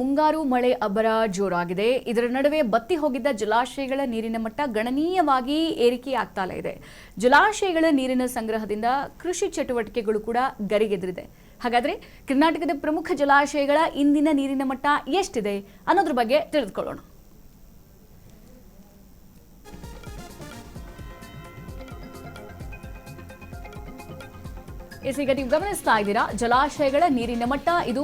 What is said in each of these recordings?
ಮುಂಗಾರು ಮಳೆ ಅಬ್ಬರ ಜೋರಾಗಿದೆ. ಇದರ ನಡುವೆ ಬತ್ತಿ ಹೋಗಿದ್ದ ಜಲಾಶಯಗಳ ನೀರಿನ ಮಟ್ಟ ಗಣನೀಯವಾಗಿ ಏರಿಕೆಯಾಗ್ತಾಲೇ ಇದೆ. ಜಲಾಶಯಗಳ ನೀರಿನ ಸಂಗ್ರಹದಿಂದ ಕೃಷಿ ಚಟುವಟಿಕೆಗಳು ಕೂಡ ಗರಿಗೆದರಿದೆ. ಹಾಗಾದ್ರೆ ಕರ್ನಾಟಕದ ಪ್ರಮುಖ ಜಲಾಶಯಗಳ ಇಂದಿನ ನೀರಿನ ಮಟ್ಟ ಎಷ್ಟಿದೆ ಅನ್ನೋದ್ರ ಬಗ್ಗೆ ತಿಳಿದುಕೊಳ್ಳೋಣ. ಈಗ ನೀವು ಗಮನಿಸ್ತಾ ಇದ್ದೀರಾ ಜಲಾಶಯಗಳ ನೀರಿನ ಮಟ್ಟ. ಇದು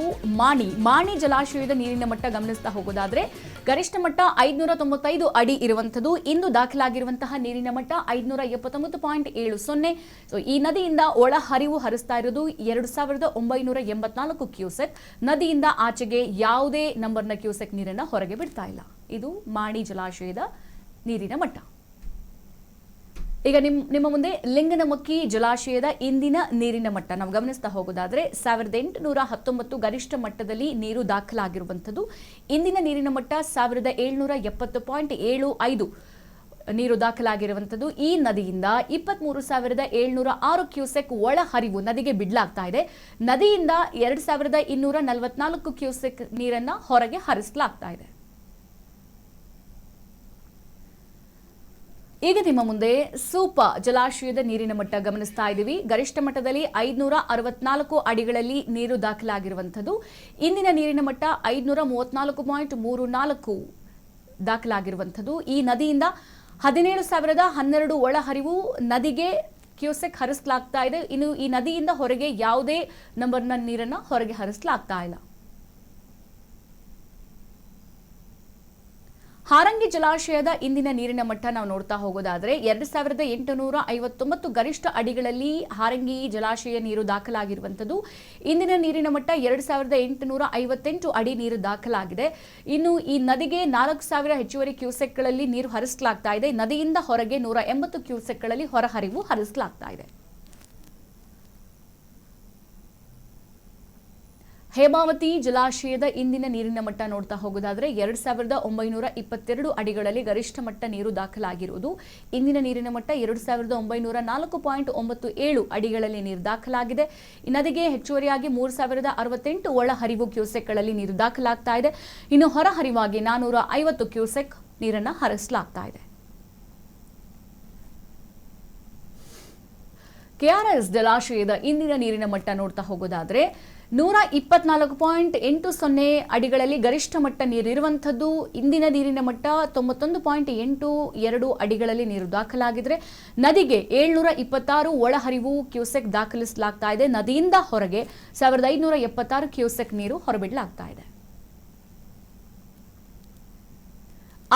ಮಾಣಿ ಜಲಾಶಯದ ನೀರಿನ ಮಟ್ಟ ಗಮನಿಸ್ತಾ ಹೋಗೋದಾದ್ರೆ ಗರಿಷ್ಠ ಮಟ್ಟ 595 ಅಡಿ ಇರುವಂತದ್ದು. ಇಂದು ದಾಖಲಾಗಿರುವಂತಹ ನೀರಿನ ಮಟ್ಟ 579.70. ಸೊ ಈ ನದಿಯಿಂದ ಒಳ ಹರಿವು ಹರಿಸ್ತಾ ಇರೋದು 2984 ಕ್ಯೂಸೆಕ್. ನದಿಯಿಂದ ಆಚೆಗೆ ಯಾವುದೇ ನಂಬರ್ನ ಕ್ಯೂಸೆಕ್ ನೀರನ್ನ ಹೊರಗೆ ಬಿಡ್ತಾ ಇಲ್ಲ. ಇದು ಮಾಣಿ ಜಲಾಶಯದ ನೀರಿನ ಮಟ್ಟ. ಈಗ ನಿಮ್ಮ ಮುಂದೆ ಲಿಂಗನಮಕ್ಕಿ ಜಲಾಶಯದ ಇಂದಿನ ನೀರಿನ ಮಟ್ಟ ನಾವು ಗಮನಿಸ್ತಾ ಹೋಗೋದಾದ್ರೆ 1819 ಗರಿಷ್ಠ ಮಟ್ಟದಲ್ಲಿ ನೀರು ದಾಖಲಾಗಿರುವಂಥದ್ದು. ಇಂದಿನ ನೀರಿನ ಮಟ್ಟ 1770.75 ನೀರು ದಾಖಲಾಗಿರುವಂಥದ್ದು. ಈ ನದಿಯಿಂದ 23,706 ಕ್ಯೂಸೆಕ್ ಒಳ ಹರಿವು ನದಿಗೆ ಬಿಡಲಾಗ್ತಾ ಇದೆ. ನದಿಯಿಂದ 2,244 ಕ್ಯೂಸೆಕ್ ನೀರನ್ನ ಹೊರಗೆ ಹರಿಸಲಾಗ್ತಾ ಇದೆ. ಈಗ ನಿಮ್ಮ ಮುಂದೆ ಸೂಪ ಜಲಾಶಯದ ನೀರಿನ ಮಟ್ಟ ಗಮನಿಸ್ತಾ ಇದ್ದೀವಿ. ಗರಿಷ್ಠ ಮಟ್ಟದಲ್ಲಿ 564 ಅಡಿಗಳಲ್ಲಿ ನೀರು ದಾಖಲಾಗಿರುವಂಥದ್ದು. ಇಂದಿನ ನೀರಿನ ಮಟ್ಟ 534.34 ದಾಖಲಾಗಿರುವಂಥದ್ದು. ಈ ನದಿಯಿಂದ 17,012 ಒಳ ಹರಿವು ನದಿಗೆ ಕ್ಯೂಸೆಕ್ ಹರಿಸಲಾಗ್ತಾ ಇದೆ. ಇನ್ನು ಈ ನದಿಯಿಂದ ಹೊರಗೆ ಯಾವುದೇ ನಂಬರ್ನ ನೀರನ್ನ ಹೊರಗೆ ಹರಿಸಲಾಗ್ತಾ ಇಲ್ಲ. ಹಾರಂಗಿ ಜಲಾಶಯದ ಇಂದಿನ ನೀರಿನ ಮಟ್ಟ ನಾವು ನೋಡ್ತಾ ಹೋಗೋದಾದ್ರೆ 2,859 ಗರಿಷ್ಠ ಅಡಿಗಳಲ್ಲಿ ಹಾರಂಗಿ ಜಲಾಶಯ ನೀರು ದಾಖಲಾಗಿರುವಂಥದ್ದು. ಇಂದಿನ ನೀರಿನ ಮಟ್ಟ 2,858 ಅಡಿ ನೀರು ದಾಖಲಾಗಿದೆ. ಇನ್ನು ಈ ನದಿಗೆ 4,000 ಹೆಚ್ಚುವರಿ ಕ್ಯೂಸೆಕ್ಗಳಲ್ಲಿ ನೀರು ಹರಿಸಲಾಗ್ತಾ ಇದೆ. ನದಿಯಿಂದ ಹೊರಗೆ 180 ಕ್ಯೂಸೆಕ್ಗಳಲ್ಲಿ ಹೊರಹರಿವು ಹರಿಸಲಾಗ್ತಾ ಇದೆ. ಹೇಮಾವತಿ ಜಲಾಶಯದ ಇಂದಿನ ನೀರಿನ ಮಟ್ಟ ನೋಡ್ತಾ ಹೋಗೋದಾದ್ರೆ 2,922 ಅಡಿಗಳಲ್ಲಿ ಗರಿಷ್ಠ ಮಟ್ಟ ನೀರು ದಾಖಲಾಗಿರುವುದು. ಇಂದಿನ ನೀರಿನ ಮಟ್ಟ 2,904.97 ಅಡಿಗಳಲ್ಲಿ ನೀರು ದಾಖಲಾಗಿದೆ. ಈ ನದಿಗೆ ಹೆಚ್ಚುವರಿಯಾಗಿ 3,068 ಒಳ ಹರಿವು ಕ್ಯೂಸೆಕ್ಗಳಲ್ಲಿ ನೀರು ದಾಖಲಾಗ್ತಾ ಇದೆ. ಇನ್ನು ಹೊರ ಹರಿವಾಗಿ 450 ಕ್ಯೂಸೆಕ್ ನೀರನ್ನು ಹರಿಸಲಾಗ್ತಾ ಇದೆ. ಕೆಆರ್ಎಸ್ ಜಲಾಶಯದ ಇಂದಿನ ನೀರಿನ ಮಟ್ಟ ನೋಡ್ತಾ ಹೋಗೋದಾದ್ರೆ 124.80 ಅಡಿಗಳಲ್ಲಿ ಗರಿಷ್ಠ ಮಟ್ಟ ನೀರಿರುವಂಥದ್ದು. ಇಂದಿನ ನೀರಿನ ಮಟ್ಟ 91.82 ಅಡಿಗಳಲ್ಲಿ ನೀರು ದಾಖಲಾಗಿದ್ರೆ ನದಿಗೆ 726 ಒಳಹರಿವು ಕ್ಯೂಸೆಕ್ ದಾಖಲಿಸಲಾಗ್ತಾ ಇದೆ. ನದಿಯಿಂದ ಹೊರಗೆ 1,576 ಕ್ಯೂಸೆಕ್ ನೀರು ಹೊರಬಿಡಲಾಗ್ತಾ ಇದೆ.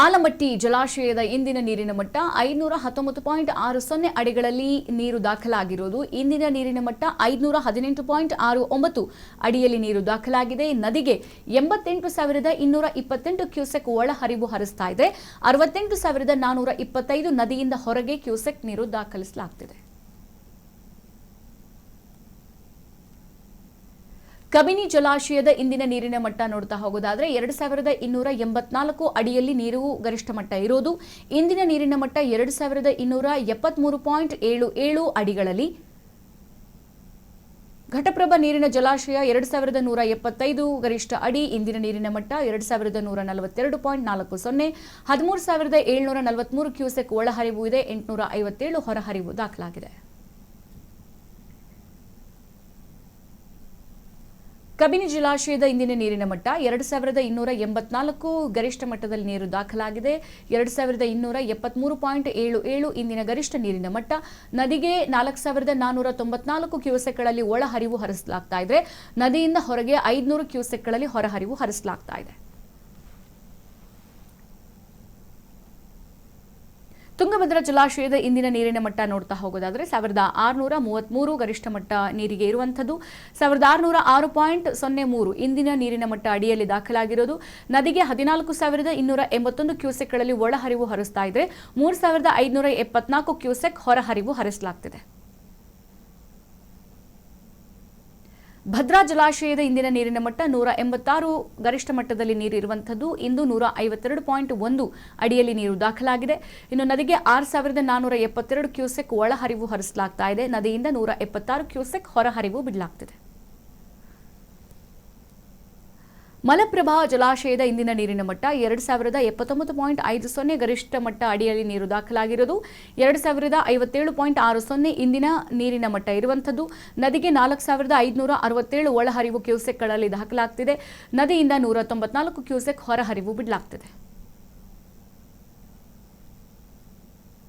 ಆಲಮಟ್ಟಿ ಜಲಾಶಯದ ಇಂದಿನ ನೀರಿನ ಮಟ್ಟ 519.60 ಅಡಿಗಳಲ್ಲಿ ನೀರು ದಾಖಲಾಗಿರುವುದು. ಇಂದಿನ ನೀರಿನ ಮಟ್ಟ 518.69 ಅಡಿಯಲ್ಲಿ ನೀರು ದಾಖಲಾಗಿದೆ. ನದಿಗೆ 88,228 ಕ್ಯೂಸೆಕ್ ಒಳ ಹರಿವು ಹರಿಸ್ತಾ ಇದೆ. 68,425 ನದಿಯಿಂದ ಹೊರಗೆ ಕ್ಯೂಸೆಕ್ ನೀರು ದಾಖಲಿಸಲಾಗ್ತಿದೆ. ಕಬಿನಿ ಜಲಾಶಯದ ಇಂದಿನ ನೀರಿನ ಮಟ್ಟ ನೋಡ್ತಾ ಹೋಗೋದಾದ್ರೆ 2,284 ಅಡಿಯಲ್ಲಿ ನೀರು ಗರಿಷ್ಠ ಮಟ್ಟ ಇರೋದು. ಇಂದಿನ ನೀರಿನ ಮಟ್ಟ 2,273.77 ಅಡಿಗಳಲ್ಲಿ. ಘಟಪ್ರಭಾ ನೀರಿನ ಜಲಾಶಯ 2,175 ಗರಿಷ್ಠ ಅಡಿ. ಇಂದಿನ ನೀರಿನ ಮಟ್ಟ 2,142.40. 13,743 ಕ್ಯೂಸೆಕ್ ಒಳಹರಿವು ಇದೆ. 857 ಹೊರಹರಿವು ದಾಖಲಾಗಿದೆ. ಕಬಿನಿ ಜಲಾಶಯದ ಇಂದಿನ ನೀರಿನ ಮಟ್ಟ 2,284 ಗರಿಷ್ಠ ಮಟ್ಟದಲ್ಲಿ ನೀರು ದಾಖಲಾಗಿದೆ. 2,273.77 ಇಂದಿನ ಗರಿಷ್ಠ ನೀರಿನ ಮಟ್ಟ. ನದಿಗೆ 4,494 ಕ್ಯೂಸೆಕ್ಗಳಲ್ಲಿ ಒಳ ಹರಿವು ಹರಿಸಲಾಗ್ತಾ ಇದೆ. ನದಿಯಿಂದ ಹೊರಗೆ 500 ಕ್ಯೂಸೆಕ್ಗಳಲ್ಲಿ ಹೊರಹರಿವು ಹರಿಸಲಾಗ್ತಾ ಇದೆ. ತುಂಗಭದ್ರಾ ಜಲಾಶಯದ ಇಂದಿನ ನೀರಿನ ಮಟ್ಟ ನೋಡ್ತಾ ಹೋಗೋದಾದ್ರೆ 1,633 ಗರಿಷ್ಠ ಮಟ್ಟ ನೀರಿಗೆ ಇರುವಂಥದ್ದು. 1,606.03 ಇಂದಿನ ನೀರಿನ ಮಟ್ಟ ಅಡಿಯಲ್ಲಿ ದಾಖಲಾಗಿರೋದು. ನದಿಗೆ 14,281 ಕ್ಯೂಸೆಕ್ಗಳಲ್ಲಿ ಒಳಹರಿವು ಹರಿಸ್ತಾ ಇದೆ. 3,574 ಕ್ಯೂಸೆಕ್ ಹೊರಹರಿವು ಹರಿಸಲಾಗ್ತಿದೆ. ಭದ್ರಾ ಜಲಾಶಯದ ಇಂದಿನ ನೀರಿನ ಮಟ್ಟ 186 ಗರಿಷ್ಠ ಮಟ್ಟದಲ್ಲಿ ನೀರು ಇರುವಂಥದ್ದು. ಇಂದು 152.1 ಅಡಿಯಲ್ಲಿ ನೀರು ದಾಖಲಾಗಿದೆ. ಇನ್ನು ನದಿಗೆ 6,472 ಕ್ಯೂಸೆಕ್ ಒಳಹರಿವು ಹರಿಸಲಾಗ್ತಾ ಇದೆ. ನದಿಯಿಂದ 176 ಕ್ಯೂಸೆಕ್ ಹೊರಹರಿವು ಬಿಡಲಾಗ್ತಿದೆ. ಮಲಪ್ರಭಾ ಜಲಾಶಯದ ಇಂದಿನ ನೀರಿನ ಮಟ್ಟ 2079.50 ಗರಿಷ್ಠ ಮಟ್ಟ ಅಡಿಯಲ್ಲಿ ನೀರು ದಾಖಲಾಗಿರುವುದು. 2057.60 ಇಂದಿನ ನೀರಿನ ಮಟ್ಟ ಇರುವಂಥದ್ದು. ನದಿಗೆ 4567 ಒಳಹರಿವು ಕ್ಯೂಸೆಕ್ಗಳಲ್ಲಿ ದಾಖಲಾಗ್ತಿದೆ. ನದಿಯಿಂದ 194 ಕ್ಯೂಸೆಕ್ ಹೊರಹರಿವು ಬಿಡಲಾಗ್ತಿದೆ.